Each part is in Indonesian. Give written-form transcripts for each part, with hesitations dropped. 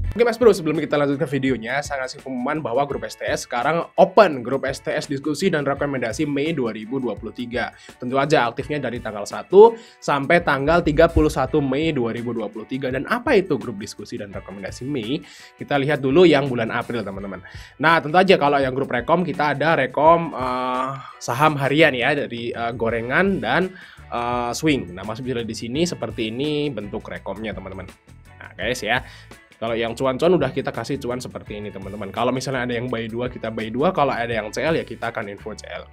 Oke Mas Bro, sebelum kita lanjut ke videonya, saya ngasih pengumuman bahwa grup STS sekarang open, grup STS diskusi dan rekomendasi Mei 2023. Tentu aja aktifnya dari tanggal 1 sampai tanggal 31 Mei 2023. Dan apa itu grup diskusi dan rekomendasi Mei? Kita lihat dulu yang bulan April teman-teman. Nah tentu aja kalau yang grup rekom, kita ada rekom saham harian ya, dari gorengan dan swing. Nah Mas bisa lihat di sini seperti ini bentuk rekomnya teman-teman. Nah guys ya, kalau yang cuan-cuan udah kita kasih cuan seperti ini teman-teman. Kalau misalnya ada yang buy 2 kita buy 2, kalau ada yang CL ya kita akan info CL.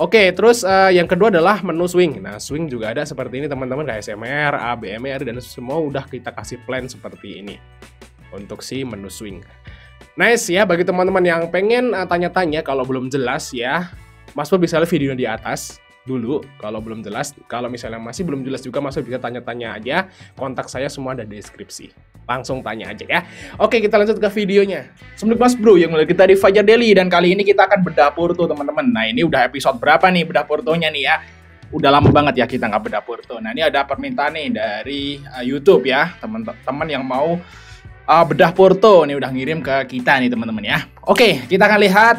Oke, terus yang kedua adalah menu swing. Nah, swing juga ada seperti ini teman-teman, kayak SMR, A, BMR dan semua udah kita kasih plan seperti ini untuk si menu swing. Nice ya, bagi teman-teman yang pengen tanya-tanya kalau belum jelas ya, Mas Pur bisa lihat video di atas dulu kalau belum jelas. Kalau misalnya masih belum jelas juga, Mas Pur bisa tanya-tanya aja. Kontak saya semua ada di deskripsi. Langsung tanya aja ya. Oke, kita lanjut ke videonya. Assalamualaikum Mas Bro, yang mulai kita di Fajar Daily, dan kali ini kita akan bedah Purto teman-teman. Nah ini udah episode berapa nih bedah Purtonya nih ya? Udah lama banget ya kita nggak bedah Purto. Nah ini ada permintaan nih dari YouTube ya, teman-teman yang mau bedah Purto nih udah ngirim ke kita nih teman-teman ya. Oke, kita akan lihat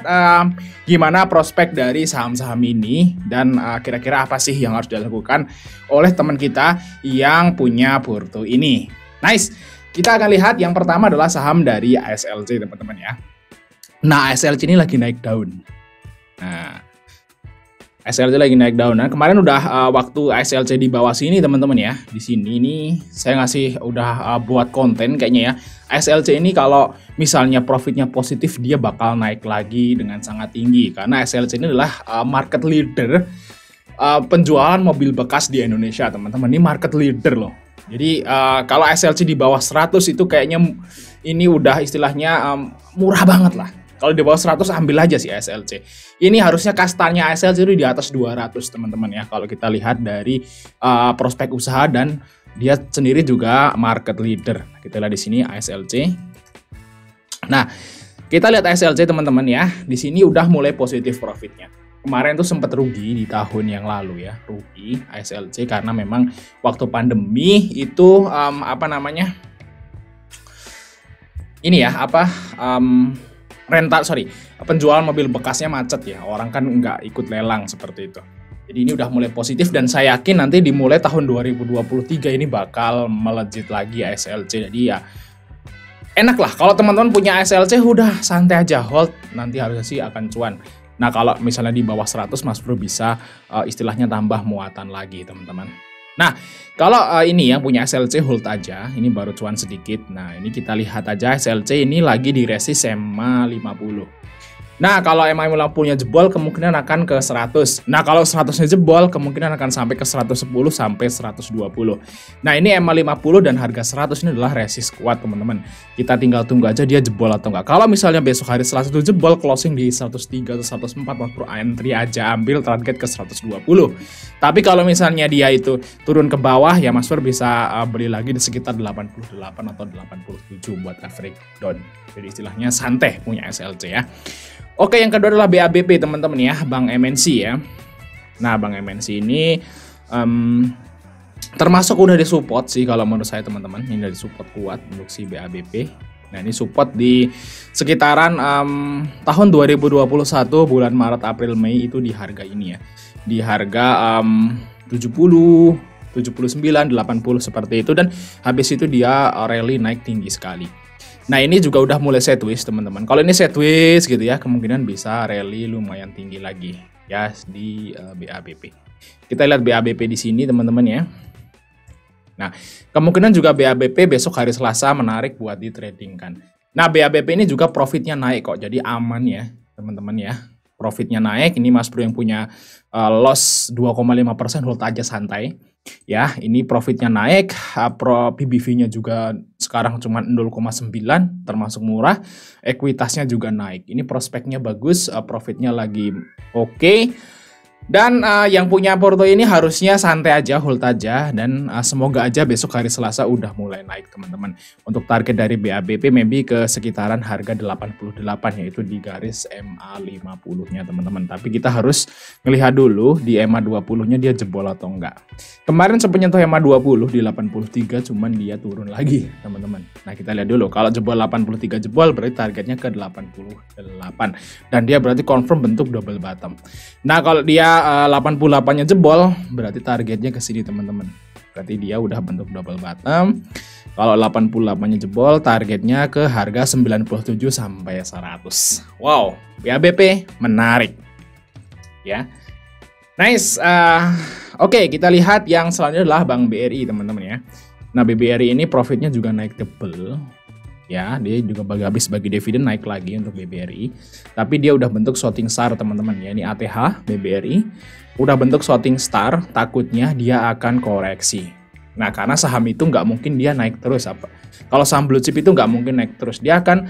gimana prospek dari saham-saham ini dan kira-kira apa sih yang harus dilakukan oleh teman kita yang punya Purto ini. Nice. Kita akan lihat yang pertama adalah saham dari ASLC teman-teman ya. Nah ASLC ini lagi naik daun. Nah ASLC lagi naik daun. Nah kemarin udah waktu ASLC di bawah sini teman-teman ya. Di sini nih saya ngasih udah buat konten kayaknya ya. ASLC ini kalau misalnya profitnya positif dia bakal naik lagi dengan sangat tinggi. Karena ASLC ini adalah market leader penjualan mobil bekas di Indonesia teman-teman. Ini market leader loh. Jadi kalau ASLC di bawah 100 itu kayaknya ini udah istilahnya murah banget lah. Kalau di bawah 100 ambil aja sih ASLC. Ini harusnya kastanya ASLC itu di atas 200 teman-teman ya. Kalau kita lihat dari prospek usaha dan dia sendiri juga market leader. Kita lihat di sini ASLC. Nah, kita lihat ASLC teman-teman ya. Di sini udah mulai positif profitnya. Kemarin tuh sempat rugi di tahun yang lalu ya, rugi ASLC karena memang waktu pandemi itu penjualan mobil bekasnya macet ya, orang kan nggak ikut lelang seperti itu. Jadi ini udah mulai positif dan saya yakin nanti dimulai tahun 2023 ini bakal melejit lagi ASLC. Jadi ya enak lah kalau teman-teman punya ASLC udah santai aja, hold, nanti harusnya sih akan cuan. Nah kalau misalnya di bawah 100 Mas Bro bisa istilahnya tambah muatan lagi teman-teman. Nah kalau ini yang punya SLC hold aja, ini baru cuan sedikit. Nah ini kita lihat aja SLC ini lagi di resist EMA 50. Nah kalau EMA 50-nya jebol kemungkinan akan ke 100. Nah kalau 100-nya jebol kemungkinan akan sampai ke 110 sampai 120. Nah ini EMA 50 dan harga 100 ini adalah resist kuat teman-teman. Kita tinggal tunggu aja dia jebol atau enggak. Kalau misalnya besok hari Selasa itu jebol closing di 103 atau 104, Mas Bro entry aja, ambil target ke 120. Tapi kalau misalnya dia itu turun ke bawah ya Mas Bro bisa beli lagi di sekitar 88 atau 87 buat average down. Jadi istilahnya santai punya SLC ya. Oke, yang kedua adalah BABP teman-teman ya, Bank MNC ya. Nah, Bank MNC ini termasuk udah disupport sih kalau menurut saya teman-teman. Ini udah disupport kuat untuk si BABP. Nah, ini support di sekitaran tahun 2021 bulan Maret, April, Mei itu di harga ini ya. Di harga 70, 79, 80 seperti itu dan habis itu dia rally naik tinggi sekali. Nah ini juga udah mulai sideways teman-teman. Kalau ini sideways gitu ya, kemungkinan bisa rally lumayan tinggi lagi ya di BABP. Kita lihat BABP di sini teman-teman ya. Nah kemungkinan juga BABP besok hari Selasa menarik buat di trading kan. Nah BABP ini juga profitnya naik kok, jadi aman ya teman-teman ya. Profitnya naik, ini Mas Bro yang punya loss 2,5% hold aja santai. Ya, ini profitnya naik, PBV-nya juga sekarang cuma 0,9 termasuk murah, ekuitasnya juga naik. Ini prospeknya bagus, profitnya lagi oke. Dan yang punya Porto ini harusnya santai aja, hold aja, dan semoga aja besok hari Selasa udah mulai naik teman-teman. Untuk target dari BABP maybe ke sekitaran harga 88, yaitu di garis MA50-nya teman-teman. Tapi kita harus melihat dulu di MA20-nya dia jebol atau enggak. Kemarin sempat nyentuh MA20 di 83, cuman dia turun lagi teman-teman. Nah kita lihat dulu, kalau jebol 83 jebol berarti targetnya ke 88. Dan dia berarti confirm bentuk double bottom. Nah kalau dia 88-nya jebol, berarti targetnya ke sini teman-teman. Berarti dia udah bentuk double bottom. Kalau 88-nya jebol, targetnya ke harga 97 sampai 100. Wow, BABP menarik. Ya. Nice. Oke, kita lihat yang selanjutnya adalah Bank BRI teman-teman ya. Nah, BBRI ini profitnya juga naik tebel. Ya, dia juga habis bagi dividen naik lagi untuk BBRI. Tapi dia udah bentuk shooting star teman-teman ya. Ini ATH BBRI udah bentuk shooting star, takutnya dia akan koreksi. Nah, karena saham itu nggak mungkin dia naik terus apa. Kalau saham blue chip itu nggak mungkin naik terus. Dia akan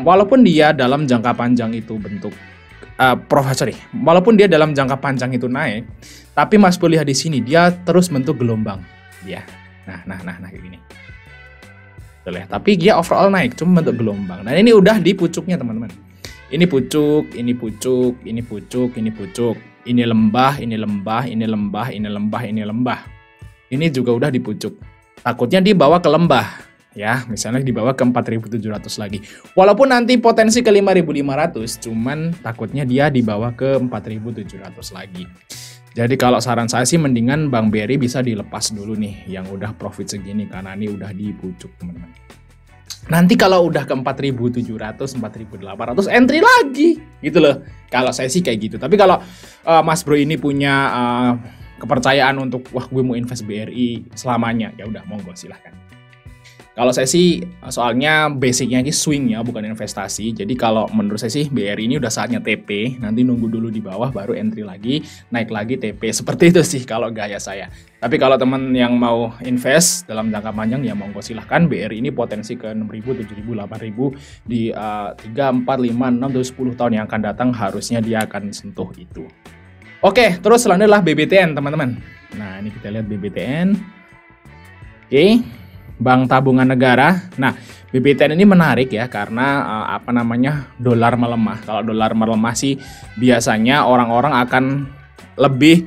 walaupun dia dalam jangka panjang itu bentuk walaupun dia dalam jangka panjang itu naik, tapi Mas Bro lihat di sini dia terus bentuk gelombang ya. Nah kayak gini. Ya. Tapi dia overall naik, cuma bentuk gelombang. Nah ini udah di pucuknya teman-teman. Ini pucuk, ini pucuk, ini pucuk, ini pucuk. Ini lembah, ini lembah, ini lembah, ini lembah, ini lembah. Ini juga udah di pucuk. Takutnya dibawa ke lembah. Ya, misalnya dibawa ke 4.700 lagi. Walaupun nanti potensi ke 5.500, cuman takutnya dia dibawa ke 4.700 lagi. Jadi kalau saran saya sih mendingan Bank BRI bisa dilepas dulu nih yang udah profit segini karena ini udah di pucuk teman-teman. Nanti kalau udah ke 4.700, 4.800 entry lagi gitu loh. Kalau saya sih kayak gitu. Tapi kalau Mas Bro ini punya kepercayaan untuk wah gue mau invest BRI selamanya, ya udah monggo silahkan. Kalau saya sih soalnya basicnya ini swing ya, bukan investasi. Jadi kalau menurut saya sih BRI ini udah saatnya TP. Nanti nunggu dulu di bawah baru entry lagi, naik lagi TP. Seperti itu sih kalau gaya saya. Tapi kalau teman yang mau invest dalam jangka panjang ya monggo silahkan. BRI ini potensi ke 6.000, 7.000, 8.000 di 3, 4, 5, 6, 10 tahun yang akan datang harusnya dia akan sentuh itu. Oke, terus selanjutnya adalah BBTN teman-teman. Nah ini kita lihat BBTN. Oke. Bank Tabungan Negara. Nah, BBTN ini menarik ya karena dolar melemah. Kalau dolar melemah sih biasanya orang-orang akan lebih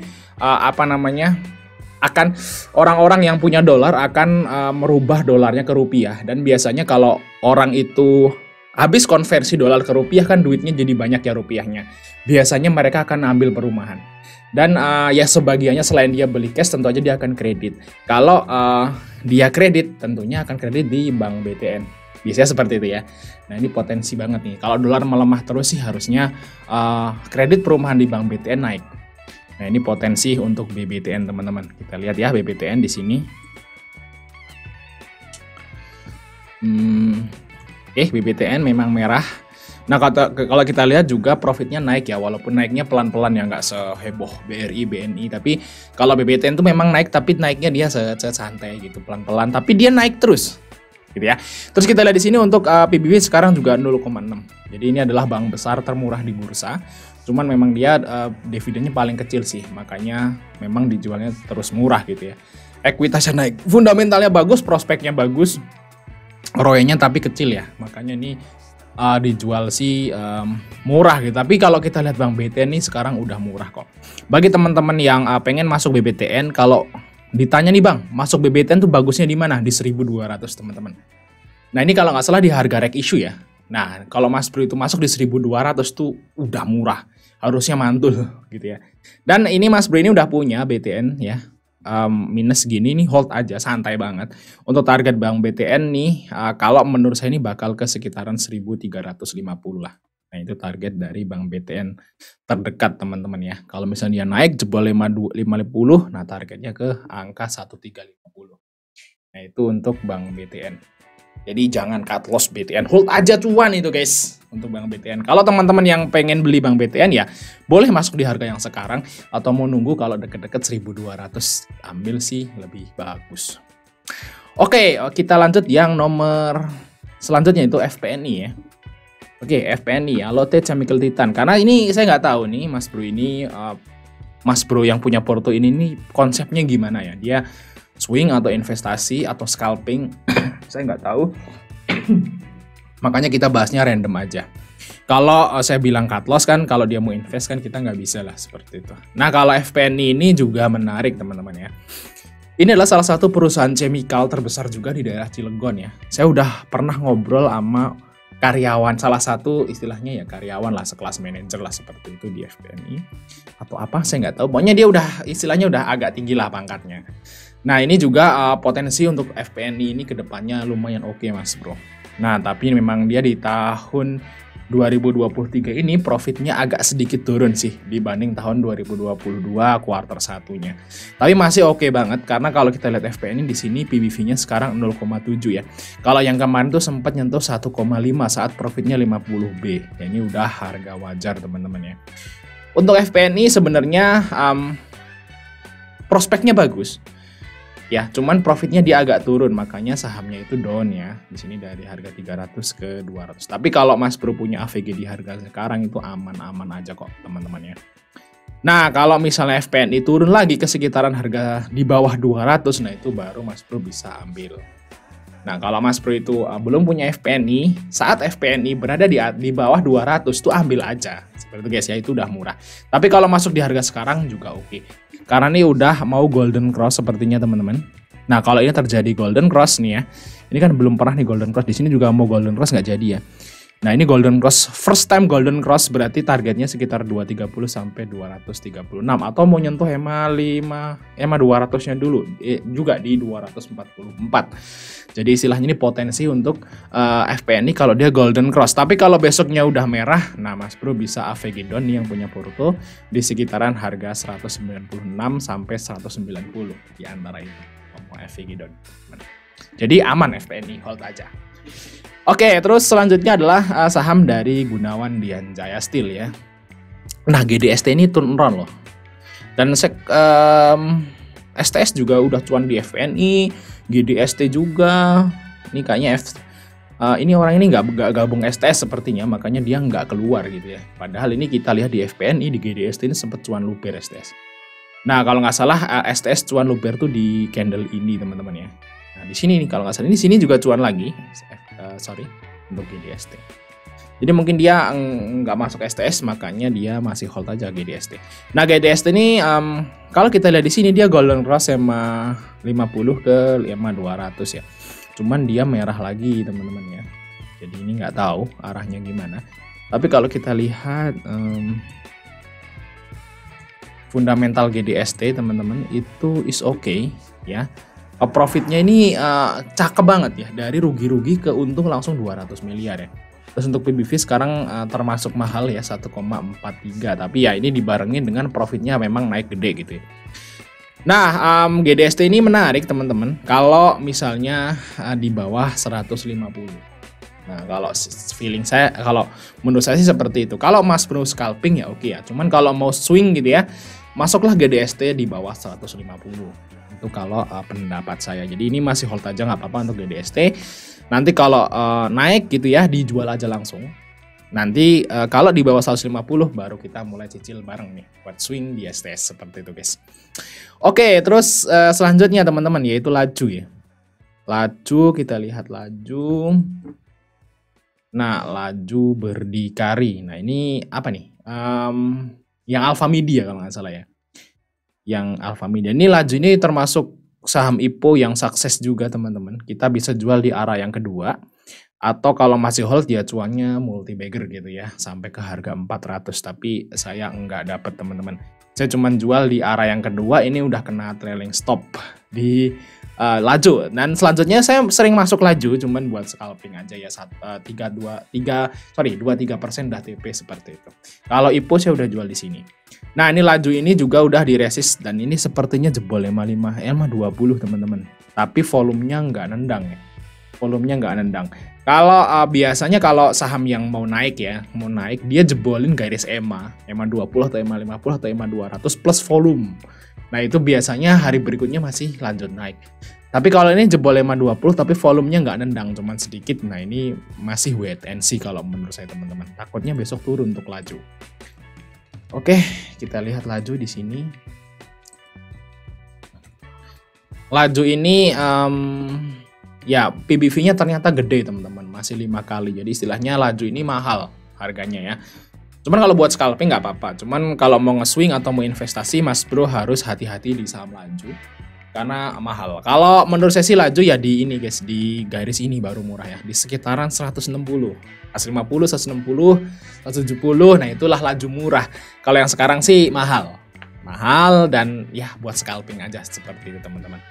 orang-orang yang punya dolar akan merubah dolarnya ke rupiah. Dan biasanya kalau orang itu habis konversi dolar ke rupiah kan duitnya jadi banyak ya rupiahnya. Biasanya mereka akan ambil perumahan. Dan ya sebagiannya selain dia beli cash tentu aja dia akan kredit. Kalau dia kredit tentunya akan kredit di Bank BTN. Biasanya seperti itu ya. Nah ini potensi banget nih. Kalau dolar melemah terus sih harusnya kredit perumahan di Bank BTN naik. Nah ini potensi untuk BBTN teman-teman. Kita lihat ya BBTN di sini. BBTN memang merah. Nah kalau kita lihat juga profitnya naik ya, walaupun naiknya pelan-pelan ya, nggak seheboh BRI, BNI. Tapi kalau BBTN itu memang naik, tapi naiknya dia santai gitu, pelan-pelan. Tapi dia naik terus, gitu ya. Terus kita lihat di sini untuk PBB sekarang juga 0,6. Jadi ini adalah bank besar termurah di bursa. Cuman memang dia dividennya paling kecil sih, makanya memang dijualnya terus murah gitu ya. Ekuitasnya naik, fundamentalnya bagus, prospeknya bagus, ROE-nya tapi kecil ya, makanya ini dijual sih murah gitu. Tapi kalau kita lihat Bank BTN ini sekarang udah murah kok. Bagi teman-teman yang pengen masuk BBTN, kalau ditanya nih Bang, masuk BBTN tuh bagusnya di mana? Di 1.200 teman-teman. Nah ini kalau nggak salah di harga reg issue ya. Nah kalau Mas Bro itu masuk di 1.200 tuh udah murah, harusnya mantul gitu ya. Dan ini Mas Bro ini udah punya BTN ya. Minus gini nih hold aja, santai banget. Untuk target Bank BTN nih kalau menurut saya ini bakal ke sekitaran 1.350 lah. Nah itu target dari Bank BTN terdekat teman-teman ya. Kalau misalnya dia naik jebol 550, nah targetnya ke angka 1.350. Nah itu untuk Bank BTN. Jadi jangan cut loss BTN, hold aja cuan itu guys untuk Bank BTN. Kalau teman-teman yang pengen beli Bank BTN ya boleh masuk di harga yang sekarang atau mau nunggu kalau deket-deket 1.200 ambil sih lebih bagus. Oke, kita lanjut yang nomor selanjutnya itu FPNI ya. Oke, FPNI ya, Lotte Chemical Titan. Karena ini saya nggak tahu nih Mas Bro ini Mas Bro yang punya Porto ini nih konsepnya gimana ya? Dia swing atau investasi atau scalping? Saya nggak tahu. Makanya kita bahasnya random aja. Kalau saya bilang cut loss kan, kalau dia mau invest kan kita nggak bisa lah seperti itu. Nah kalau FPNI ini juga menarik teman-teman ya. Ini adalah salah satu perusahaan chemical terbesar juga di daerah Cilegon ya. Saya udah pernah ngobrol sama karyawan, salah satu istilahnya ya karyawan lah, sekelas manajer lah seperti itu di FPNI. Atau apa saya nggak tahu. Pokoknya dia udah istilahnya udah agak tinggi lah pangkatnya. Nah ini juga potensi untuk FPNI ini kedepannya lumayan oke Mas Bro. Nah tapi memang dia di tahun 2023 ini profitnya agak sedikit turun sih dibanding tahun 2022 kuartal satunya. Tapi masih oke banget karena kalau kita lihat FPNI di sini PBV-nya sekarang 0,7 ya. Kalau yang kemarin tuh sempat nyentuh 1,5 saat profitnya 50B. Ya ini udah harga wajar teman-teman ya. Untuk FPNI sebenarnya prospeknya bagus. Ya, cuman profitnya dia agak turun, makanya sahamnya itu down ya. Di sini dari harga 300 ke 200. Tapi kalau Mas Bro punya AVG di harga sekarang itu aman-aman aja kok, teman-teman ya. Nah, kalau misalnya FPNI turun lagi ke sekitaran harga di bawah 200, nah itu baru Mas Bro bisa ambil. Nah, kalau Mas Bro itu belum punya FPNI, saat FPNI berada di bawah 200 tuh ambil aja. Seperti itu guys ya, itu udah murah. Tapi kalau masuk di harga sekarang juga oke. Karena ini udah mau golden cross sepertinya teman-teman. Nah, kalau ini terjadi golden cross nih ya. Ini kan belum pernah nih golden cross, di sini juga mau golden cross nggak jadi ya. Nah, ini golden cross, first time golden cross berarti targetnya sekitar 230 sampai 236 atau mau nyentuh EMA 200-nya dulu juga di 244. Jadi istilahnya ini potensi untuk FPNI kalau dia golden cross. Tapi kalau besoknya udah merah, nah Mas Bro bisa AVG down nih yang punya Porto di sekitaran harga 196 sampai 190 di antara itu. Ngomong AVG down. Jadi aman FPNI, hold aja. Oke, terus selanjutnya adalah saham dari Gunawan Dian Jaya Steel ya. Nah, GDST ini turn around loh. Dan STS juga udah cuan di FPNI, GDST juga. Ini kayaknya ini orang ini nggak gabung STS sepertinya, makanya dia nggak keluar gitu ya. Padahal ini kita lihat di FPNI, di GDST ini sempat cuan luber STS. Nah, kalau nggak salah STS cuan luber tuh di candle ini teman-teman ya. Nah, di sini nih kalau nggak salah di sini juga cuan lagi. Untuk GDST. Jadi mungkin dia nggak masuk STS, makanya dia masih hold aja GDST. Nah, GDST ini kalau kita lihat di sini dia golden cross EMA 50 ke EMA 200 ya. Cuman dia merah lagi teman-teman ya. Jadi ini nggak tahu arahnya gimana. Tapi kalau kita lihat fundamental GDST teman-teman itu is okay ya. Profitnya ini cakep banget ya, dari rugi-rugi ke untung langsung 200 miliar ya. Terus untuk PBV sekarang termasuk mahal ya 1,43, tapi ya ini dibarengin dengan profitnya memang naik gede gitu ya. Nah, GDST ini menarik teman-teman kalau misalnya di bawah 150. Nah, kalau feeling saya, kalau menurut saya sih seperti itu. Kalau Mas Bro scalping ya oke ya, cuman kalau mau swing gitu ya, masuklah GDST di bawah 150. Itu kalau pendapat saya. Jadi ini masih hold aja nggak apa-apa untuk GDST. Nanti kalau naik gitu ya dijual aja langsung. Nanti kalau di bawah 150 baru kita mulai cicil bareng nih buat swing di STS seperti itu guys. Oke, terus selanjutnya teman-teman yaitu laju ya. Laju, kita lihat laju. Nah, laju berdikari. Nah, ini apa nih? Yang Alfa Media kalau nggak salah ya. Yang Alfa Media ini laju ini termasuk saham IPO yang sukses juga teman-teman. Kita bisa jual di arah yang kedua, atau kalau masih hold ya cuannya multi bagger gitu ya sampai ke harga 400, tapi saya enggak dapat teman-teman. Saya cuma jual di arah yang kedua, ini udah kena trailing stop di laju. Dan selanjutnya saya sering masuk laju cuman buat scalping aja ya, 2-3% dah TP seperti itu. Kalau IPO saya udah jual di sini. Nah, ini laju ini juga udah diresist dan ini sepertinya jebol EMA 20 teman-teman. Tapi volumenya nggak nendang ya. Volumenya nggak nendang. Kalau biasanya kalau saham yang mau naik dia jebolin garis EMA 20 atau EMA 50 atau EMA 200 plus volume. Nah, itu biasanya hari berikutnya masih lanjut naik. Tapi kalau ini jebol EMA 20 tapi volumenya nggak nendang, cuman sedikit. Nah, ini masih wait and see kalau menurut saya teman-teman. Takutnya besok turun untuk laju. Oke, kita lihat laju di sini. Laju ini ya PBV-nya ternyata gede teman-teman, masih 5 kali. Jadi istilahnya laju ini mahal harganya ya. Cuman kalau buat scalping nggak apa-apa. Cuman kalau mau nge-swing atau mau investasi, Mas Bro harus hati-hati di saham laju karena mahal. Kalau menurut saya sih laju ya di ini guys, di garis ini baru murah ya, di sekitaran 160, 150, 160, 170. Nah itulah laju murah. Kalau yang sekarang sih mahal dan ya buat scalping aja seperti itu teman-teman.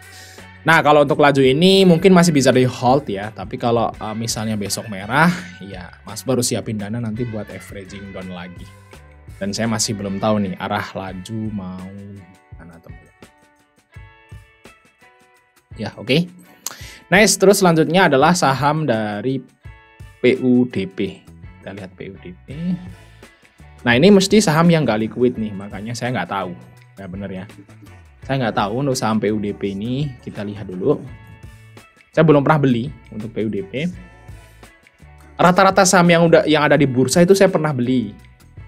Nah kalau untuk laju ini mungkin masih bisa di hold ya, tapi kalau misalnya besok merah ya Mas baru siapin dana nanti buat averaging down lagi. Dan saya masih belum tahu nih arah laju mau mana teman-teman. Ya oke. Nice, terus selanjutnya adalah saham dari PUDP. Kita lihat PUDP. Nah ini mesti saham yang nggak liquid nih, makanya saya nggak tahu. Ya bener ya. Saya nggak tahu untuk saham PUDP ini, kita lihat dulu. Saya belum pernah beli untuk PUDP. Rata-rata saham yang ada di bursa itu saya pernah beli.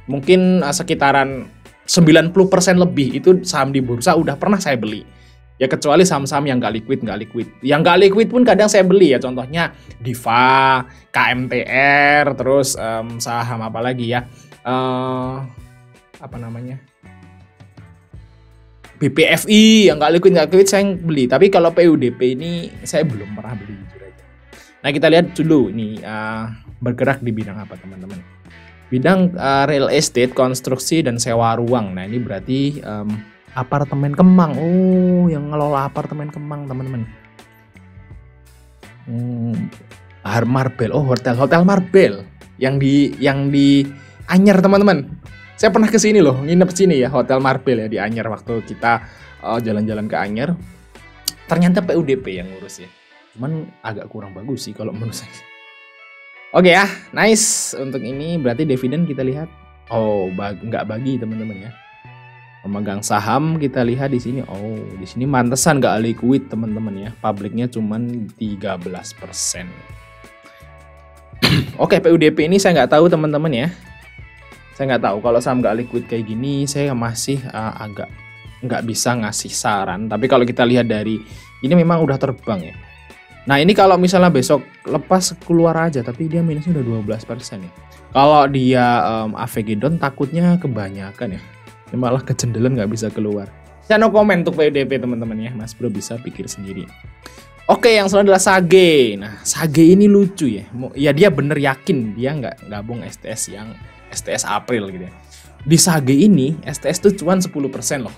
Mungkin sekitaran 90% lebih itu saham di bursa udah pernah saya beli. Ya kecuali saham-saham yang nggak liquid. Yang nggak liquid pun kadang saya beli ya. Contohnya Diva, KMTR, terus saham apa lagi ya? Apa namanya? BPFI yang nggak liquid saya beli, tapi kalau PUDP ini saya belum pernah beli jujur aja. Nah kita lihat dulu ini bergerak di bidang apa teman-teman? Bidang real estate, konstruksi dan sewa ruang. Nah ini berarti apartemen Kemang. Oh yang ngelola apartemen Kemang teman-teman. Marbel, hotel Marbel yang di Anyer teman-teman. Saya pernah ke sini loh, nginep sini ya, Hotel Marbel ya di Anyer waktu kita jalan-jalan ke Anyer. Ternyata PUDP yang ngurus ya. Cuman agak kurang bagus sih kalau menurut saya. Oke ya, nice. Untuk ini berarti dividen kita lihat. Oh, nggak bagi teman-teman ya. Pemegang saham kita lihat di sini. Oh, di sini mantesan nggak liquid teman-teman ya. Publiknya cuman 13%. Oke, PUDP ini saya nggak tahu teman-teman ya. Saya nggak tahu kalau saham nggak liquid kayak gini, saya masih agak nggak bisa ngasih saran. Tapi kalau kita lihat dari ini memang udah terbang ya. Nah ini kalau misalnya besok lepas keluar aja, tapi dia minusnya udah 12% ya. Kalau dia AVG down takutnya kebanyakan ya. Ini malah kecendelan nggak bisa keluar. Saya no comment untuk PUDP teman-teman ya, Mas Bro bisa pikir sendiri. Oke, yang selanjutnya adalah Sage. Nah Sage ini lucu ya. Ya dia bener yakin dia nggak gabung STS yang STS April gitu ya. Di Sage ini STS tuh cuman 10% loh.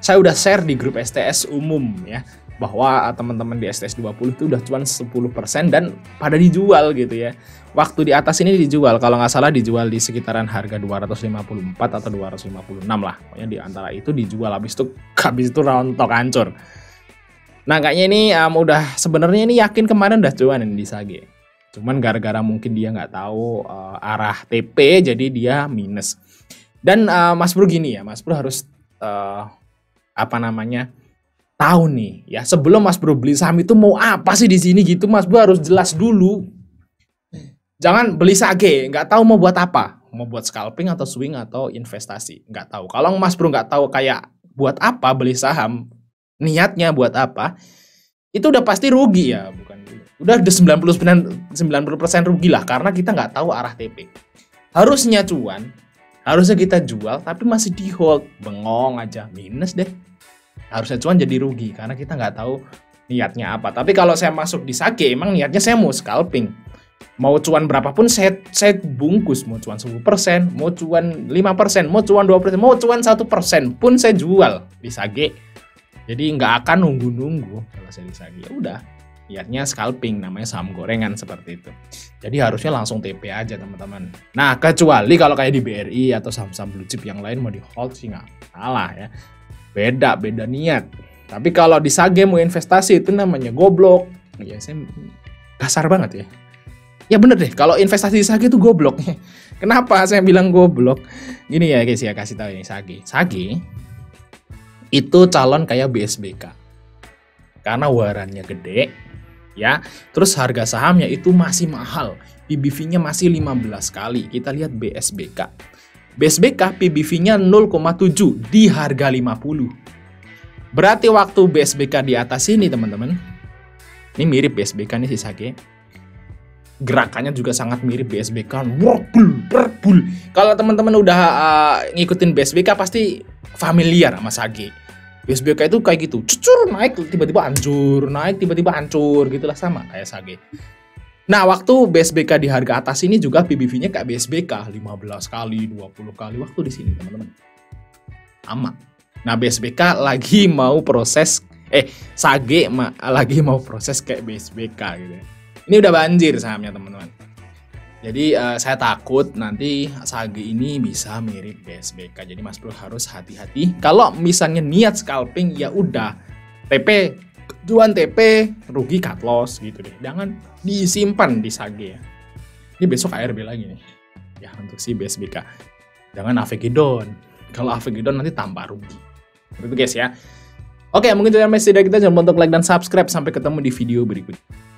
Saya udah share di grup STS umum ya, bahwa teman-teman di STS 20 itu udah cuman 10% dan pada dijual gitu ya. Waktu di atas ini dijual, kalau nggak salah dijual di sekitaran harga 254 atau 256 lah. Pokoknya di antara itu dijual, habis itu rontok hancur. Nah kayaknya ini udah sebenarnya ini yakin kemarin udah cuan di Sage. Cuman gara-gara mungkin dia nggak tahu arah TP jadi dia minus. Dan Mas Bro gini ya, Mas Bro harus tahu nih ya, sebelum Mas Bro beli saham itu mau apa sih di sini gitu, Mas Bro harus jelas dulu. Jangan beli Sage nggak tahu mau buat apa, mau buat scalping atau swing atau investasi, nggak tahu. Kalau Mas Bro nggak tahu kayak buat apa beli saham, niatnya buat apa, itu udah pasti rugi ya, bukan? Udah 90% rugi lah karena kita nggak tahu arah TP. Harusnya cuan, harusnya kita jual tapi masih di hold, bengong aja, minus deh. Harusnya cuan jadi rugi karena kita nggak tahu niatnya apa. Tapi kalau saya masuk di Sage emang niatnya saya mau scalping. Mau cuan berapapun saya bungkus, mau cuan 10%, mau cuan 5%, mau cuan 2%, mau cuan 1% pun saya jual di Sage. Jadi nggak akan nunggu-nunggu kalau saya di Sage. Ya udah. Niatnya scalping, namanya saham gorengan seperti itu. Jadi harusnya langsung TP aja teman-teman. Nah kecuali kalau kayak di BRI atau saham-saham blue chip yang lain mau di hold sih nggak salah ya. Beda niat. Tapi kalau di Sage mau investasi itu namanya goblok. Ya saya kasar banget ya. Ya bener deh, kalau investasi di Sage itu goblok. Kenapa saya bilang goblok? Gini ya guys ya, kasih tahu ini Sage. Sage itu calon kayak BSBK. Karena warannya gede. Ya, terus harga sahamnya itu masih mahal, PBV-nya masih 15 kali. Kita lihat BSBK. BSBK PBV-nya 0,7 di harga 50. Berarti waktu BSBK di atas ini teman-teman, ini mirip BSBK nih si Sage. Gerakannya juga sangat mirip BSBK. Berbul. Kalau teman-teman udah ngikutin BSBK pasti familiar sama Sage. BSBK itu kayak gitu, cucur naik tiba-tiba hancur, naik tiba-tiba hancur, gitulah sama kayak Sage. Nah, waktu BSBK di harga atas ini juga PBV-nya kayak BSBK 15 kali, 20 kali waktu di sini, teman-teman. Sama. Nah, BSBK lagi mau proses Sage lagi mau proses kayak BSBK gitu. Ini udah banjir sahamnya, teman-teman. Jadi saya takut nanti Sage ini bisa mirip BSBK. Jadi Mas Bro harus hati-hati. Kalau misalnya niat scalping ya udah TP, tujuan TP, rugi cut loss gitu deh. Jangan disimpan di Sage ya. Ini besok ARB lagi nih. Ya untuk si BSBK. Jangan Avegedon. Kalau Avegedon nanti tambah rugi. Begitu guys ya. Oke, mungkin itu ya dari kita. Jangan lupa untuk like dan subscribe. Sampai ketemu di video berikutnya.